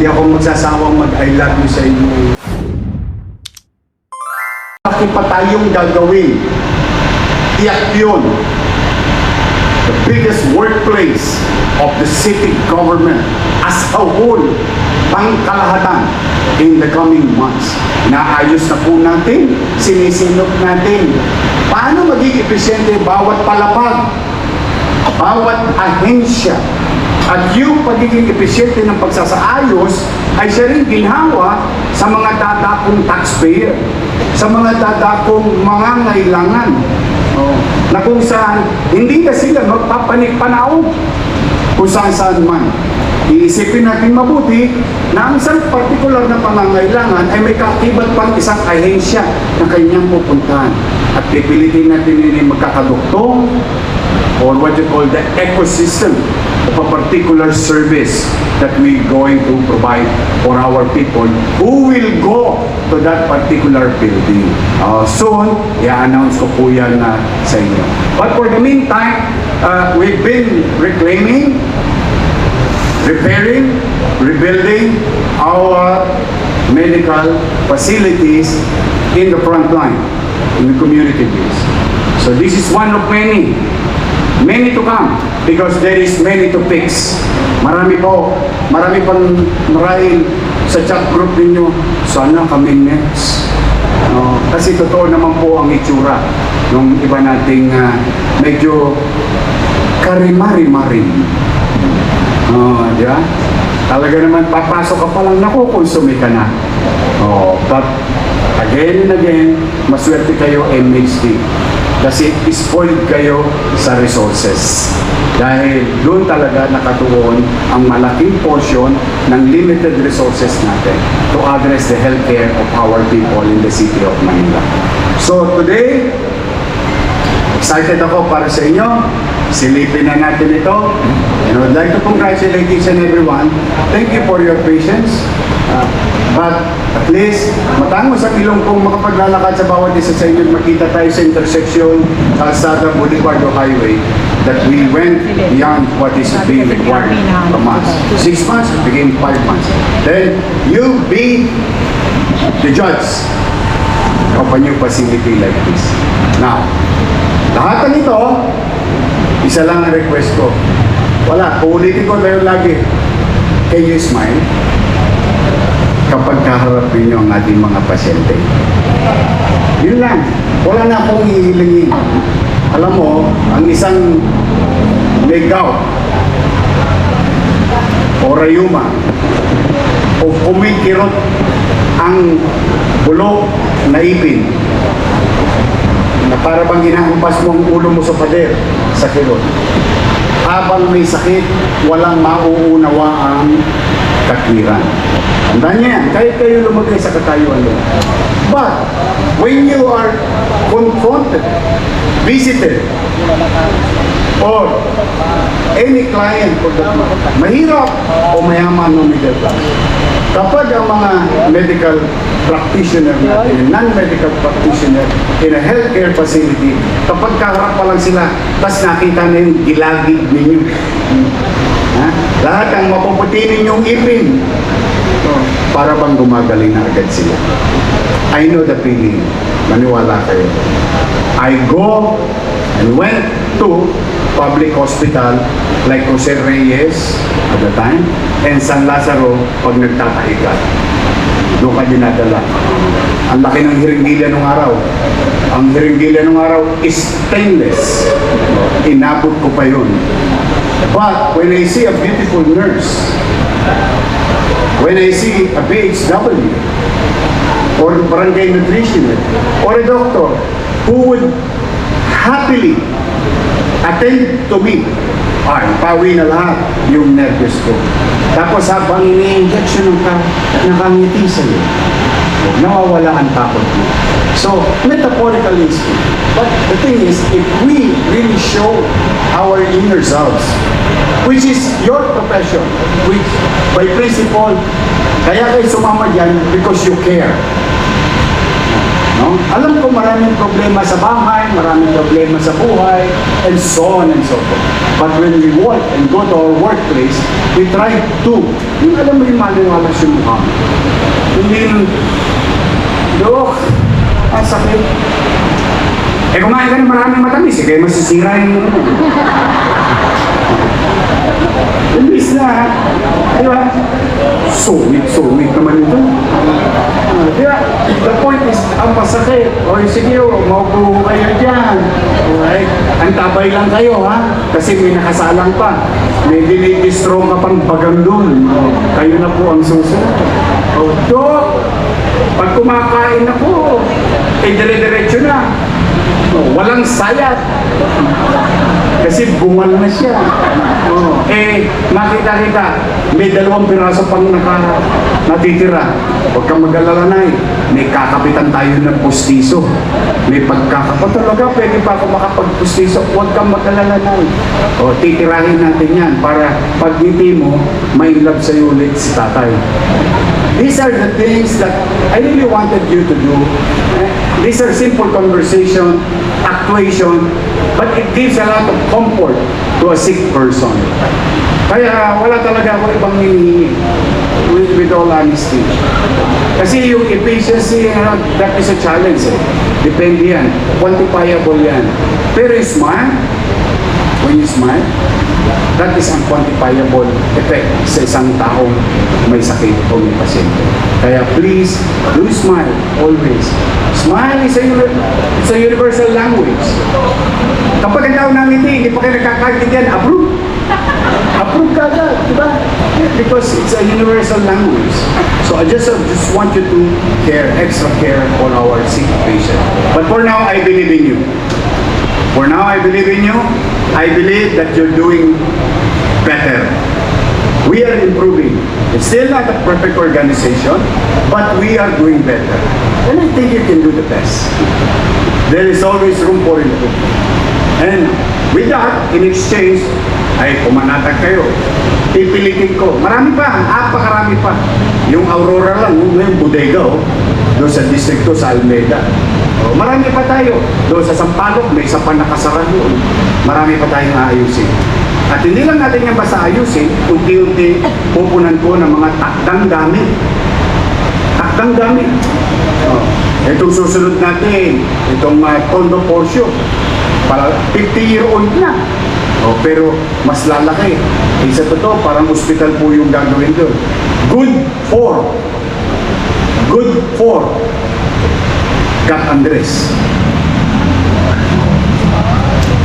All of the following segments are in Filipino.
ako magsasawang mag-I love you sa inyo. Bakit pa tayong gagawin? Tiyak yun. The biggest workplace of the city government as a whole, pangkalahatan in the coming months. Naayos na po natin, sinisinop natin. Paano maging epesyente bawat palapag, bawat ahensya, at yung pagiging epesyente ng pagsasaayos ay siya rin ginhawa sa mga dadakong taxpayer, sa mga dadakong mga ngailangan. Na kung saan hindi na sila magpapanik-panaog kung saan man. Iisipin natin mabuti na ang isang partikular na pangangailangan ay may kaakibat pang isang ahensya na kanyang pupuntahan. At pipilitin natin yun ay magkakadugtong or what you call the ecosystem of a particular service that we're going to provide for our people who will go to that particular building. Soon, i-announce ko po yan sa inyo. But for the meantime, we've been reclaiming, repairing, rebuilding our medical facilities in the front line, in the community base. So this is one of many to come because there is many to fix. Marami pang marahil sa chat group ninyo, sana kami next. Kasi totoo naman po ang itsura ng iba nating medyo karimari-mari. Di ba? Talaga naman, papasok ka pa lang, nakukonsume ka na. But again and again, maswerte kayo MHD. Kasi spoiled kayo sa resources. Dahil doon talaga nakatuon ang malaking portion ng limited resources natin to address the healthcare of our people in the city of Manila. So today, excited ako para sa inyo. Silipin na natin ito. And I would like to congratulate each and everyone. Thank you for your patience. But at least, matangos ang ilong kong makapaglalakad sa bawat isa sa inyo. Makita tayo sa intersection, Calzada, Boulevard o Highway, that we went beyond what is being required from us. 6 months, it became 5 months. Then, you be the judge of a new facility like this. Now, lahat ng ito, isa lang ang request ko. Wala, uulitin ko tayo lagi. Can you smile? Kapag kaharap ninyo ang ating mga pasyente. Yun lang. Wala na akong ihilingin. Alam mo, ang isang may gout o rayuma o kumikirot ang bulok na ipin na para bang inahampas mo ang ulo mo sa pader sa kirot. Habang may sakit, walang mauunawa ang katwiran. Tandaan niya yan, kahit kayo lumagay sa katayuan doon. But, when you are confronted, visited, or any client for that matter, mahirap o mayaman o middle class, kapag ang mga medical practitioner natin, non-medical practitioner in a healthcare facility, kapag kaharap pa lang sila, tas nakita na yung gilagid ninyo. Lahat ang mapuputi ninyong ipin, para bang gumagaling na agad sila. I know the feeling. Maniwala kayo. I go and went to public hospital like Jose Reyes at the time and San Lazaro pag nagtatahigan. Doon ka dinadala. Ang laki ng hiringgila nung araw. Ang hiringgila nung araw is stainless. Inabot ko pa yun. But when I see a beautiful nurse, when I see a BHW, or barangay nutritionist, or a doctor who would happily attend to me, pawi na lahat yung nervous ko. Tapos habang ini-injection ng nakangiti sa'yo, nawawala ang takot mo. So, metaphorically speaking. But the thing is, if we really show our inner selves, which is your profession, which by principle, kaya kayo sumama dyan because you care. No? Alam ko maraming problema sa bahay, maraming problema sa buhay, and so on and so forth. But when we work and go to our workplace, we try to, yung alam mo yung maliwalas yung mukha mo. Hindi yung, Dok, ang sakit. Eh kumain ka ng maraming matamis, eh kaya masisira yung imbis na, di ba? Sumit naman ito. Di ba? The point is, ang masakit. O sige, maupo kayo dyan. Alright? Antabay lang kayo, ha? Kasi may nakasalang pa. May dinidistro ka pang bagang dun. Kayo na po ang susunod. O, Dok, pag kumakain ako, eh dire-diretso na. O, walang sayat. Kasi bungal na siya. Oh. Eh, makita-kita, may 2 piraso pang natitira. Huwag kang mag-alala na eh. May kakapitan tayo ng pustiso. May pagkakapat talaga, pwede pa ako makapagpustiso. Huwag kang mag-alala na eh. O, titirahin natin yan para pag ngiti mo, may love sa'yo ulit si tatay. These are the things that I really wanted you to do. These are simple conversation, actuation, but it gives a lot of comfort to a sick person. Kaya wala talaga ako ibang hinihingi with all honesty. Kasi yung efficiency, that is a challenge. Depende yan. Quantifiable yan. Pero yung smile, when you smile, that is unquantifiable effect sa isang taong may sakit o may pasyente. Kaya please, do smile always. Smile is a universal language. Kapag ang tao nangiti, hindi pa kayo nagkakaintindihan, approve. Approve ka agad, di ba? Because it's a universal language. So I just want you to care, extra care for our sick patient. But for now, I believe in you. For now, I believe in you. I believe that you're doing better. We are improving. It's still not a perfect organization, but we are doing better. And I think you can do the best. There is always room for improvement. And with that, in exchange, ay pumanatag kayo. Pipilitin ko. Marami pa, napakarami pa. Yung Aurora lang, yung bodega, doon sa distrito sa Almeida. Marami pa tayo. Doon sa Sampaloc, may isa pa nakasara doon. Marami pa tayong aayusin. At hindi lang natin yan basta ayusin, unti-unti pupunan ko ng mga takdang gamit. Takdang gamit. Itong susunod natin, itong Tondo Porcio, para 50-year-old na. Pero mas lalaki. Sa totoo, parang hospital po yung gagawin doon. Good for Gat Andres.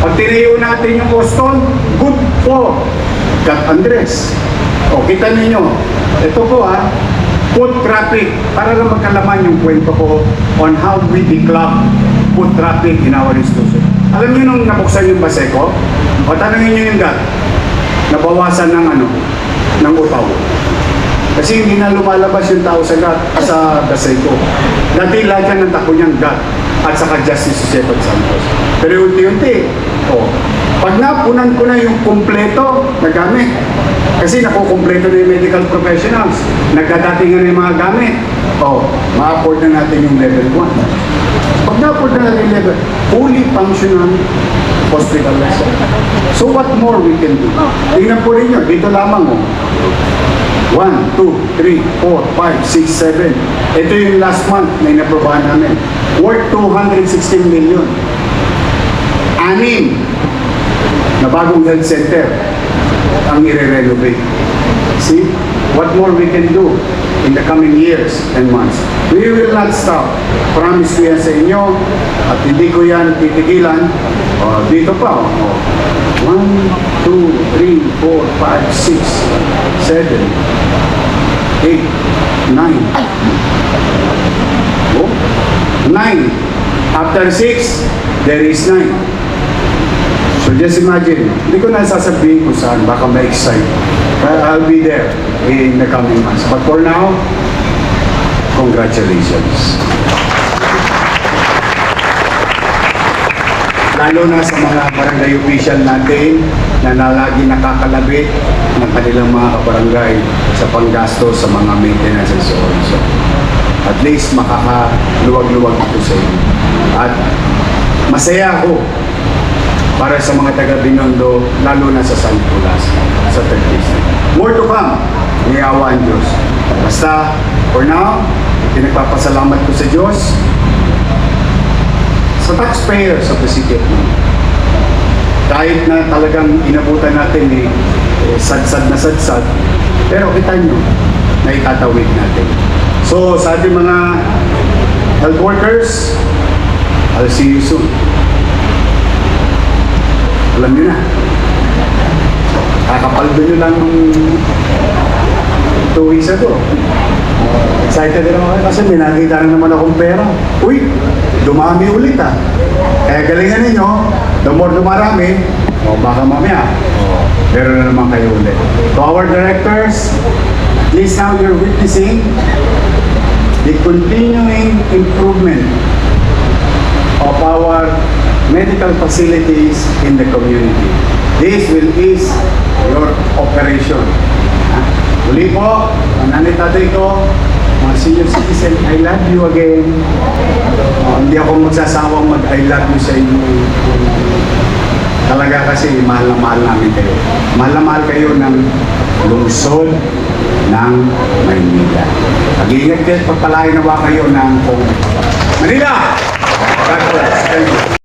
Pag tinayo natin yung Boston, good for Gat Andres. Kita ninyo, ito po food traffic, para lang magkalaman yung kwento ko on how we declug food traffic in our institution. Alam niyo nung nabuksan yung Baseco, o tanongin niyo yung GAT, nabawasan ng utaw. Kasi hindi na lumalabas yung tao sa GAT, sa Baseco. Dati lahat yan ng tako niyang GAT at saka Justice Joseph Santos. Pero unti-unti, pag napunan ko na yung kumpleto na gamit, kasi nakukumpleto na yung medical professionals, nagdadatingan na yung mga gamit, ma-afford na natin yung level 1. Pag na-afford na natin yung level, fully functional hospital na siya. So what more we can do? Tingnan po rin nyo, dito lamang 1, 2, 3, 4, 5, 6, 7. Ito yung last month na inaprobahan namin. Worth 216 million. 6 na bagong health center ang i-renovate. See? What more we can do in the coming years and months. We will not stop. Promise ko yan sa inyo at hindi ko yan titigilan. Dito pa. 1, 2, 3, 4, 5, 6, 7, 8, 9. 9. After 6, there is 9. So just imagine, hindi ko na sasabihin kung saan, baka ma-excite. I'll be there in the coming months. But for now, congratulations. Lalo na sa mga barangay official natin na lagi nakakalabit ng kanilang mga kabarangay sa panggasto sa mga maintenance and so on. at least makakaluwag-luwag ako sa inyo. At masaya ako para sa mga taga Binondo, lalo na sa San Nicolas, sa third district. More to come, niyawa ang Diyos. Basta, for now, pinagpapasalamat ko sa Diyos, sa taxpayers of the city of Manila. Kahit na talagang inabutan natin sadsad na sadsad, pero kita nyo, na itatawid natin. So, sa ating mga health workers, I'll see you soon. Alam nyo na, kakapaldo nyo lang nung 2 weeks ago. Excited din ako kasi may nakita na naman akong pera. Uy, dumami ulit ah. Kaya galingan ninyo, the more dumarami, baka mamaya, meron na naman kayo ulit. To our directors, at least now you're witnessing the continuing improvement of our medical facilities in the community. This will ease your operation. Muli po, ang nanay tatay ko, mga senior citizen, I love you again. Hindi ako magsasawang mag-I love you sa inyo. Talaga kasi mahal na mahal namin kayo. Mahal na mahal kayo ng lungsod ng Maynila. Mag-iingat kayo, pagpalain nawa kayo ng Manila! God bless. Thank you.